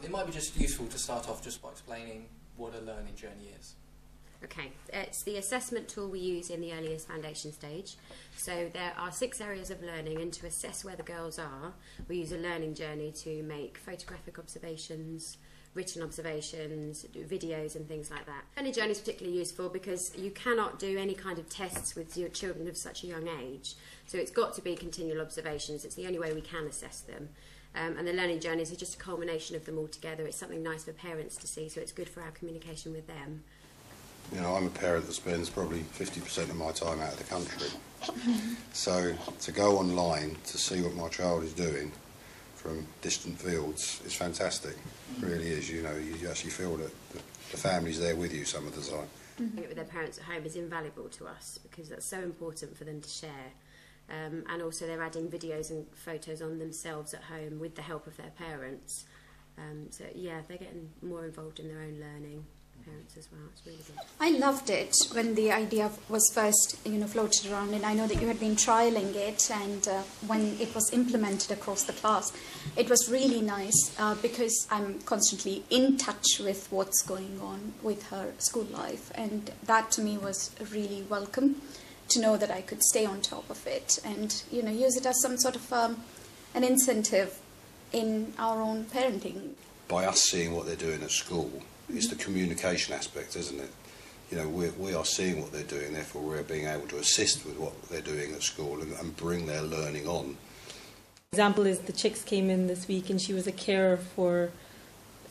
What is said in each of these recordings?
It might be just useful to start off just by explaining what a learning journey is. Okay, it's the assessment tool we use in the earliest foundation stage. So there are 6 areas of learning, and to assess where the girls are, we use a learning journey to make photographic observations, written observations, do videos and things like that. Learning journey is particularly useful because you cannot do any kind of tests with your children of such a young age. So it's got to be continual observations. It's the only way we can assess them. And the learning journeys are just a culmination of them all together. It's something nice for parents to see, so it's good for our communication with them. You know, I'm a parent that spends probably 50% of my time out of the country. So to go online to see what my child is doing from distant fields is fantastic. It really is. You know, you actually feel that the family's there with you some of the time. Doing it with their parents at home is invaluable to us because that's so important for them to share. And also they're adding videos and photos on themselves at home with the help of their parents. So yeah, they're getting more involved in their own learning. Parents as well. It's really good. I loved it when the idea was first, floated around, and I know that you had been trialling it, and when it was implemented across the class, it was really nice because I'm constantly in touch with what's going on with her school life, and that to me was really welcome to know that I could stay on top of it and use it as some sort of an incentive in our own parenting. By us seeing what they're doing at school, it's the communication aspect, isn't it? You know, we are seeing what they're doing, therefore we're being able to assist with what they're doing at school and bring their learning on. Example is the chicks came in this week and she was a carer for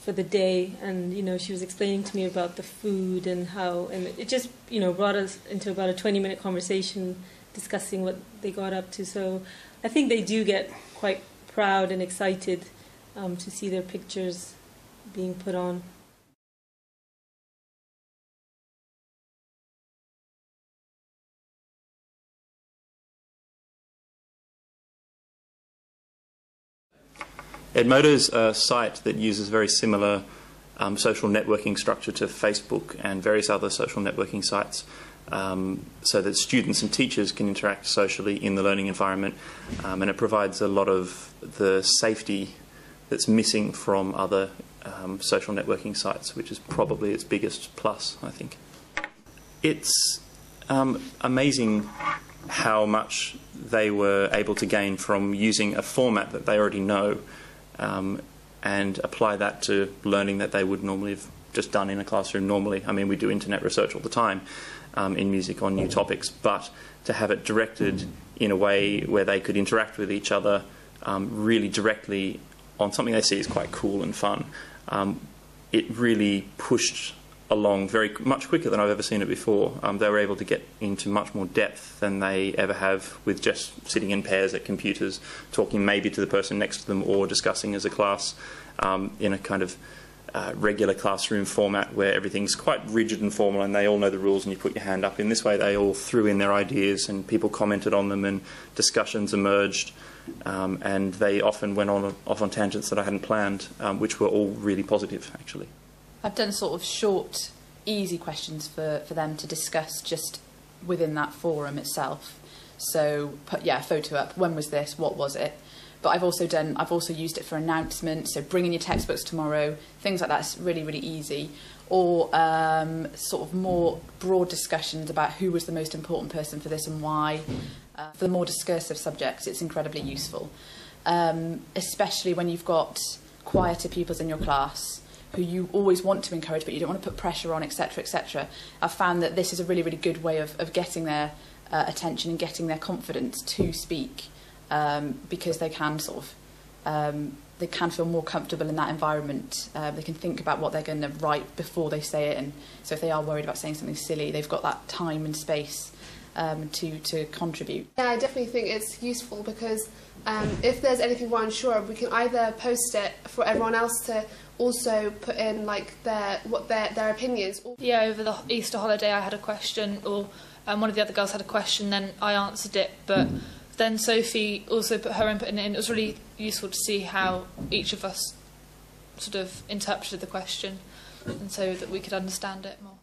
the day, and she was explaining to me about the food and how, and it just brought us into about a 20-minute conversation discussing what they got up to. So I think they do get quite proud and excited to see their pictures being put on. Edmodo is a site that uses very similar social networking structure to Facebook and various other social networking sites, so that students and teachers can interact socially in the learning environment, and it provides a lot of the safety that's missing from other social networking sites, which is probably its biggest plus, I think. It's amazing how much they were able to gain from using a format that they already know, and apply that to learning that they would normally have just done in a classroom normally. I mean, we do internet research all the time in music on new topics, but to have it directed in a way where they could interact with each other really directly on something they see is quite cool and fun, it really pushed along very much quicker than I've ever seen it before. They were able to get into much more depth than they ever have with just sitting in pairs at computers, talking maybe to the person next to them or discussing as a class in a kind of regular classroom format where everything's quite rigid and formal and they all know the rules and you put your hand up. In this way they all threw in their ideas and people commented on them and discussions emerged, and they often went off on tangents that I hadn't planned, which were all really positive actually. I've done sort of short, easy questions for them to discuss just within that forum itself. So put a photo up. When was this? What was it? But I've also used it for announcements. So bring in your textbooks tomorrow. Things like that's really, really easy. Or sort of more broad discussions about who was the most important person for this and why. For the more discursive subjects, it's incredibly useful, especially when you've got quieter pupils in your class who you always want to encourage, but you don't want to put pressure on, etc., etc. I've found that this is a really, really good way of getting their attention and getting their confidence to speak, because they can they can feel more comfortable in that environment. They can think about what they're going to write before they say it, and so if they are worried about saying something silly, they've got that time and space to contribute. Yeah, I definitely think it's useful because if there's anything we're unsure of, we can either post it for everyone else to also put in like their opinions. Yeah, over the Easter holiday I had a question, or one of the other girls had a question, then I answered it, but then Sophie also put her input in it, and it was really useful to see how each of us sort of interpreted the question, and so that we could understand it more.